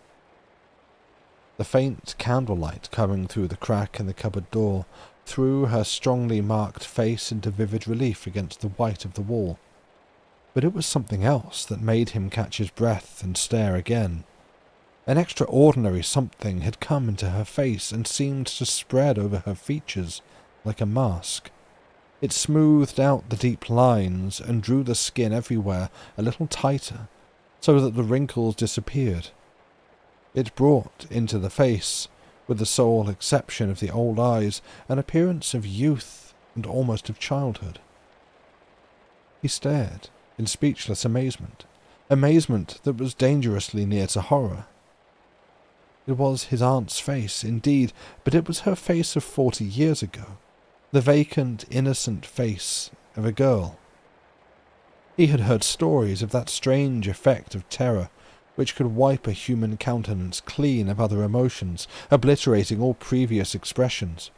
The faint candlelight coming through the crack in the cupboard door threw her strongly marked face into vivid relief against the white of the wall. But it was something else that made him catch his breath and stare again. An extraordinary something had come into her face and seemed to spread over her features like a mask. It smoothed out the deep lines and drew the skin everywhere a little tighter, so that the wrinkles disappeared. It brought into the face, with the sole exception of the old eyes, an appearance of youth and almost of childhood. He stared in speechless amazement that was dangerously near to horror. It was his aunt's face, indeed, but it was her face of 40 years ago, the vacant, innocent face of a girl. He had heard stories of that strange effect of terror which could wipe a human countenance clean of other emotions, obliterating all previous expressions.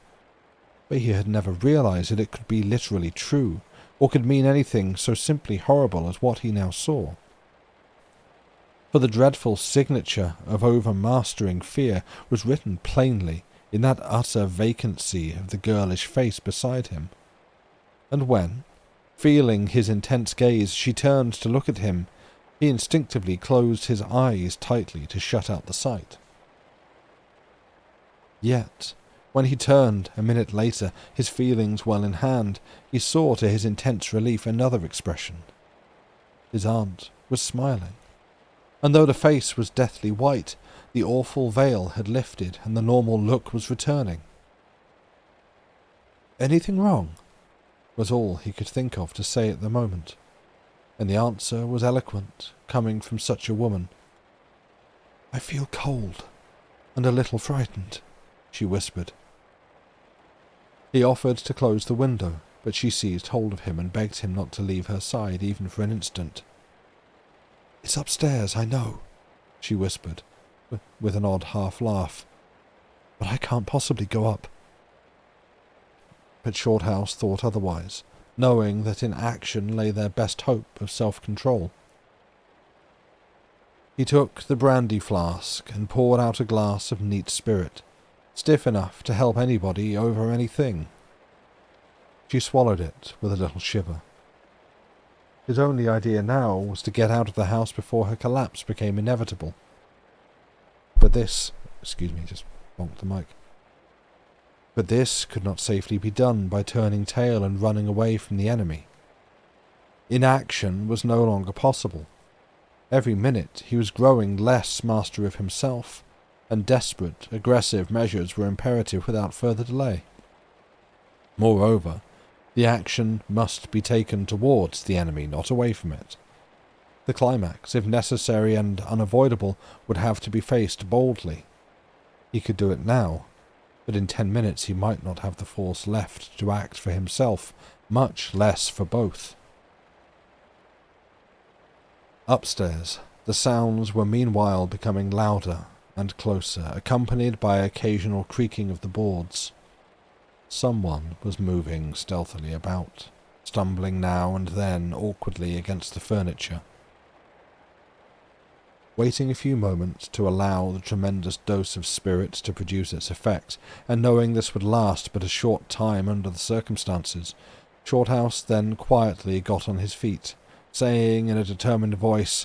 But he had never realized that it could be literally true, or could mean anything so simply horrible as what he now saw. For the dreadful signature of overmastering fear was written plainly in that utter vacancy of the girlish face beside him. And when, feeling his intense gaze, she turned to look at him, he instinctively closed his eyes tightly to shut out the sight. Yet, when he turned a minute later, his feelings well in hand, he saw to his intense relief another expression. His aunt was smiling, and though the face was deathly white, the awful veil had lifted and the normal look was returning. "Anything wrong?" was all he could think of to say at the moment, and the answer was eloquent, coming from such a woman. "I feel cold and a little frightened," she whispered. He offered to close the window, but she seized hold of him and begged him not to leave her side even for an instant. "It's upstairs, I know," she whispered, with an odd half-laugh, "but I can't possibly go up." But Shorthouse thought otherwise, knowing that in action lay their best hope of self-control. He took the brandy flask and poured out a glass of neat spirit, stiff enough to help anybody over anything. She swallowed it with a little shiver. His only idea now was to get out of the house before her collapse became inevitable. But this... just bonked the mic. But this could not safely be done by turning tail and running away from the enemy. Inaction was no longer possible. Every minute he was growing less master of himself, and desperate, aggressive measures were imperative without further delay. Moreover, the action must be taken towards the enemy, not away from it. The climax, if necessary and unavoidable, would have to be faced boldly. He could do it now, but in 10 minutes he might not have the force left to act for himself, much less for both. Upstairs, the sounds were meanwhile becoming louder and closer, accompanied by occasional creaking of the boards. Someone was moving stealthily about, stumbling now and then awkwardly against the furniture. Waiting a few moments to allow the tremendous dose of spirit to produce its effect, and knowing this would last but a short time under the circumstances, Shorthouse then quietly got on his feet, saying in a determined voice,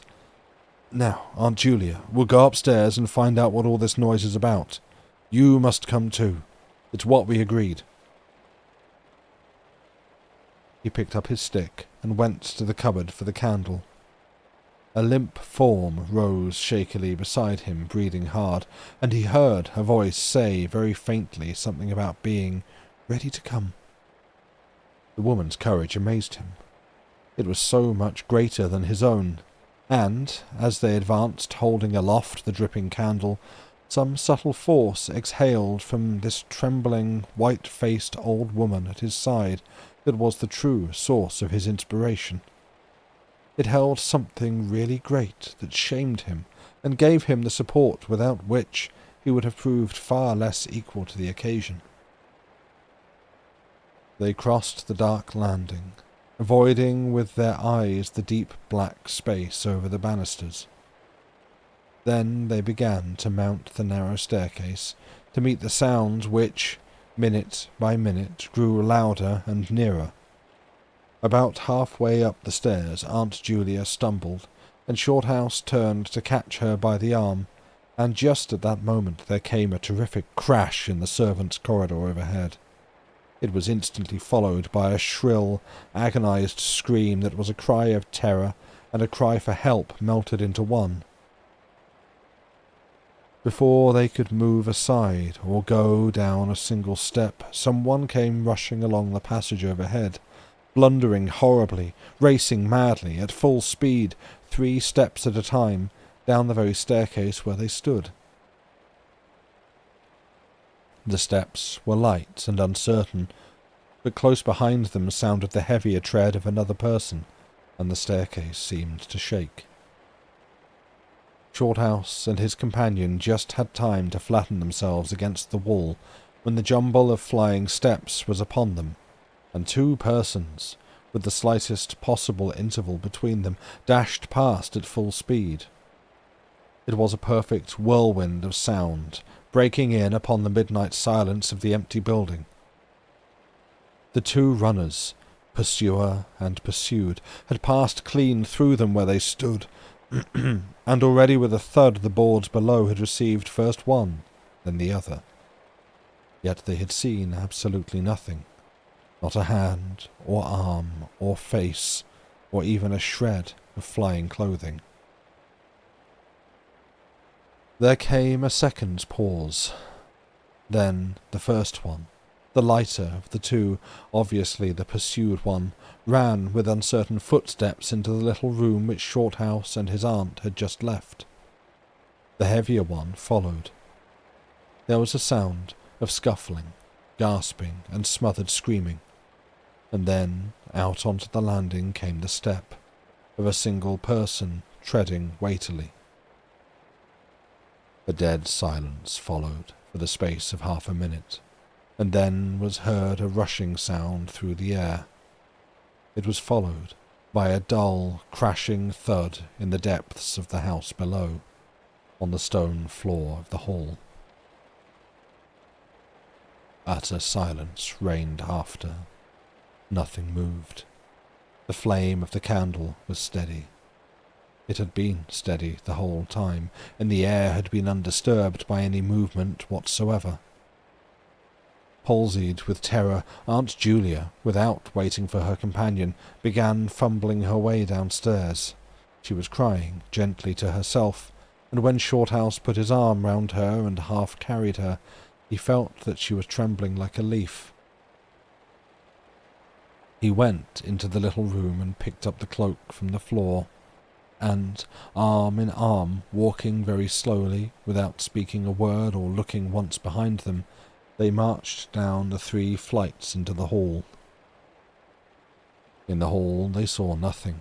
"Now, Aunt Julia, we'll go upstairs and find out what all this noise is about. You must come too. It's what we agreed." He picked up his stick and went to the cupboard for the candle. A limp form rose shakily beside him, breathing hard, and he heard a voice say very faintly something about being ready to come. The woman's courage amazed him. It was so much greater than his own, and, as they advanced holding aloft the dripping candle, some subtle force exhaled from this trembling, white-faced old woman at his side that was the true source of his inspiration. It held something really great that shamed him and gave him the support without which he would have proved far less equal to the occasion. They crossed the dark landing, avoiding with their eyes the deep black space over the banisters. Then they began to mount the narrow staircase to meet the sounds which, minute by minute, grew louder and nearer. About halfway up the stairs Aunt Julia stumbled, and Shorthouse turned to catch her by the arm, and just at that moment there came a terrific crash in the servants' corridor overhead. It was instantly followed by a shrill, agonized scream that was a cry of terror and a cry for help melted into one. Before they could move aside or go down a single step, someone came rushing along the passage overhead, blundering horribly, racing madly, at full speed, 3 steps at a time, down the very staircase where they stood. The steps were light and uncertain, but close behind them sounded the heavier tread of another person, and the staircase seemed to shake. Shorthouse and his companion just had time to flatten themselves against the wall when the jumble of flying steps was upon them, and 2 persons, with the slightest possible interval between them, dashed past at full speed. It was a perfect whirlwind of sound, breaking in upon the midnight silence of the empty building. The 2 runners, pursuer and pursued, had passed clean through them where they stood, and already with a thud the boards below had received first one, then the other. Yet they had seen absolutely nothing. Not a hand, or arm, or face, or even a shred of flying clothing. There came a second's pause. Then the first one, the lighter of the 2, obviously the pursued one, ran with uncertain footsteps into the little room which Shorthouse and his aunt had just left. The heavier one followed. There was a sound of scuffling, gasping, and smothered screaming. And then, out onto the landing came the step of a single person treading weightily. A dead silence followed for the space of half a minute, and then was heard a rushing sound through the air. It was followed by a dull, crashing thud in the depths of the house below, on the stone floor of the hall. Utter silence reigned after. Nothing moved. The flame of the candle was steady. It had been steady the whole time, and the air had been undisturbed by any movement whatsoever. Palsied with terror, Aunt Julia, without waiting for her companion, began fumbling her way downstairs. She was crying gently to herself, and when Shorthouse put his arm round her and half carried her, he felt that she was trembling like a leaf. He went into the little room and picked up the cloak from the floor, and, arm in arm, walking very slowly, without speaking a word or looking once behind them, they marched down the 3 flights into the hall. In the hall they saw nothing,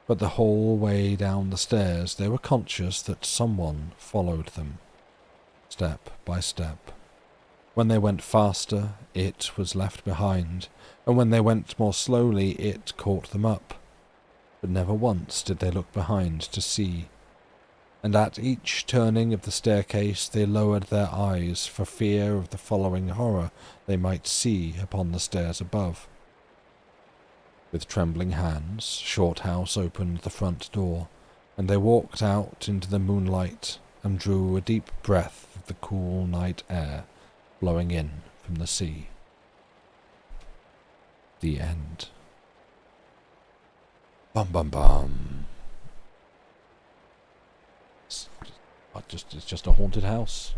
but the whole way down the stairs they were conscious that someone followed them, step by step. When they went faster, it was left behind, and when they went more slowly, it caught them up. But never once did they look behind to see. and at each turning of the staircase they lowered their eyes for fear of the following horror they might see upon the stairs above. With trembling hands, Shorthouse opened the front door, and they walked out into the moonlight and drew a deep breath of the cool night air blowing in from the sea. The end. Bum bum bum. It's just a haunted house.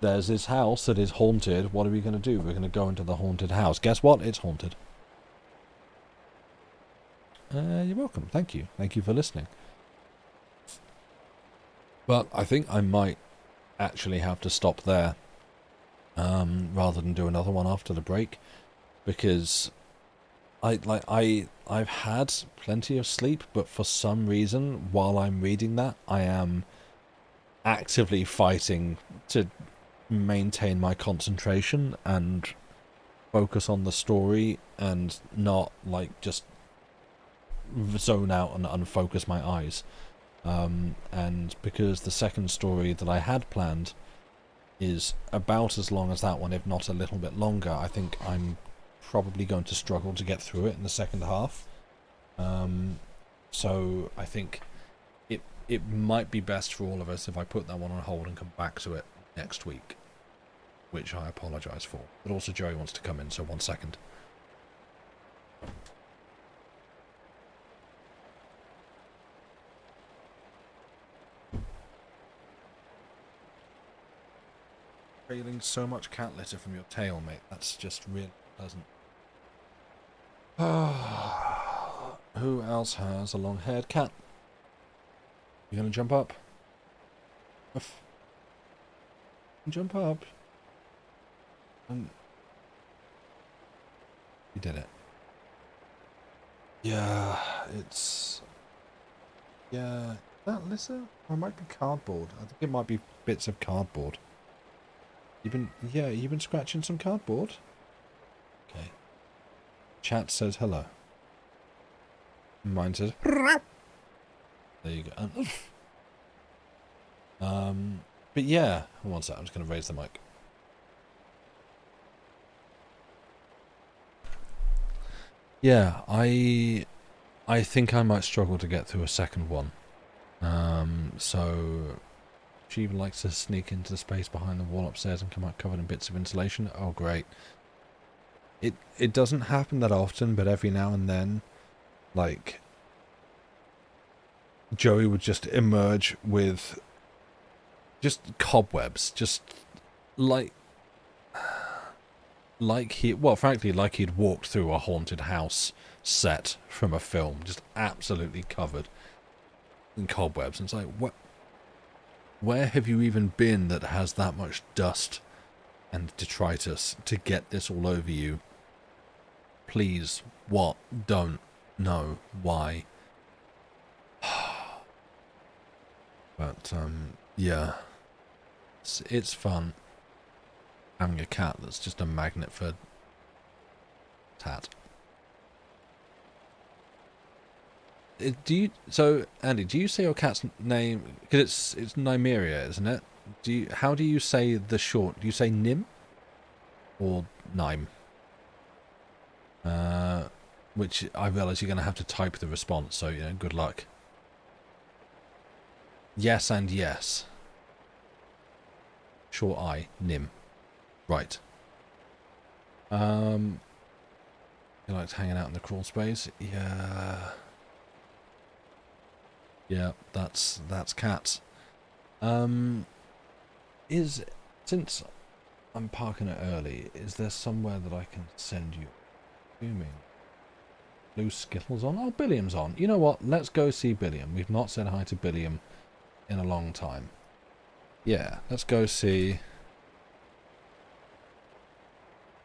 There's this house that is haunted. What are we going to do? We're going to go into the haunted house. Guess what? It's haunted. You're welcome. Thank you. Thank you for listening. But I think I might actually have to stop there, rather than do another one after the break, because I've had plenty of sleep, but for some reason, while I'm reading that, I am actively fighting to maintain my concentration and focus on the story and not just zone out and unfocus my eyes. And because the second story that I had planned is about as long as that one, if not a little bit longer, I think I'm probably going to struggle to get through it in the second half. So I think it might be best for all of us if I put that one on hold and come back to it next week, which I apologise for. But also Joey wants to come in, so 1 second. Trailing so much cat litter from your tail, mate. That's just really pleasant. Who else has a long-haired cat? You gonna jump up? Jump up. You did it. Yeah, it's... Yeah, that litter? Or it might be cardboard. I think it might be bits of cardboard. You've been scratching some cardboard? Okay. Chat says hello. Mine says... There you go. But yeah, one sec, I'm just going to raise the mic. Yeah, I think I might struggle to get through a second one. So she even likes to sneak into the space behind the wall upstairs and come out covered in bits of insulation. Oh, great. It doesn't happen that often, but every now and then, Joey would just emerge with just cobwebs, just frankly, like he'd walked through a haunted house set from a film, just absolutely covered in cobwebs. And it's like, what? Where have you even been that has that much dust and detritus to get this all over you? Please, what? Don't know why. But, yeah. It's fun having a cat that's just a magnet for tat. So, Andy, do you say your cat's name? Because it's Nymeria, isn't it? How do you say the short? Do you say Nim? Or Nime? Which I realise you're going to have to type the response, so, good luck. Yes and yes. Short I, Nim. Right. You likes hanging out in the crawl space? Yeah. Yeah, that's cats. Since I'm parking it early, is there somewhere that I can send you? Blue Skittles on? Oh, Billiam's on. You know what? Let's go see Billiam. We've not said hi to Billiam in a long time. Yeah, let's go see...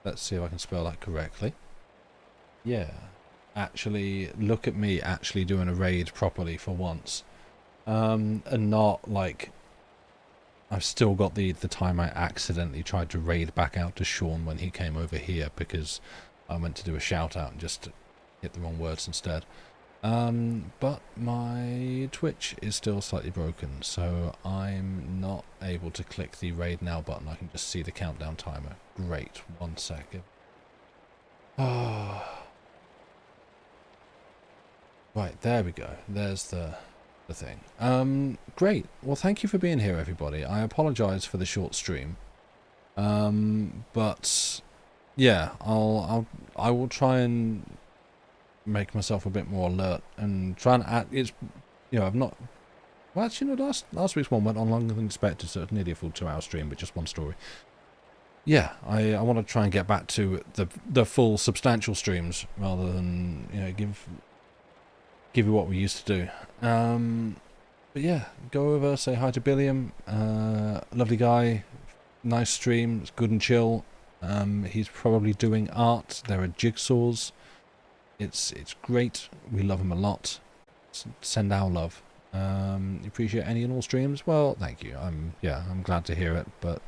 Let's see if I can spell that correctly. Yeah. Actually, look at me actually doing a raid properly for once. And not I've still got the time I accidentally tried to raid back out to Sean when he came over here because I went to do a shout out and just hit the wrong words instead. But my Twitch is still slightly broken, so I'm not able to click the raid now button. I can just see the countdown timer. Great, 1 second. Oh. Right, there we go. There's the thing. Great. Well, thank you for being here, everybody. I apologise for the short stream. But yeah, I will try and make myself a bit more alert and try and add. It's, you know, I've not. Well, actually, no, last week's one went on longer than expected, so it's nearly a full 2-hour stream, but just one story. Yeah, I want to try and get back to the full substantial streams rather than, you know, give you what we used to do. But yeah, go over, say hi to Billiam. Lovely guy, nice stream, it's good and chill. He's probably doing art. There are jigsaws. It's great. We love him a lot. Send our love. You appreciate any and all streams? Well, thank you. I'm glad to hear it. But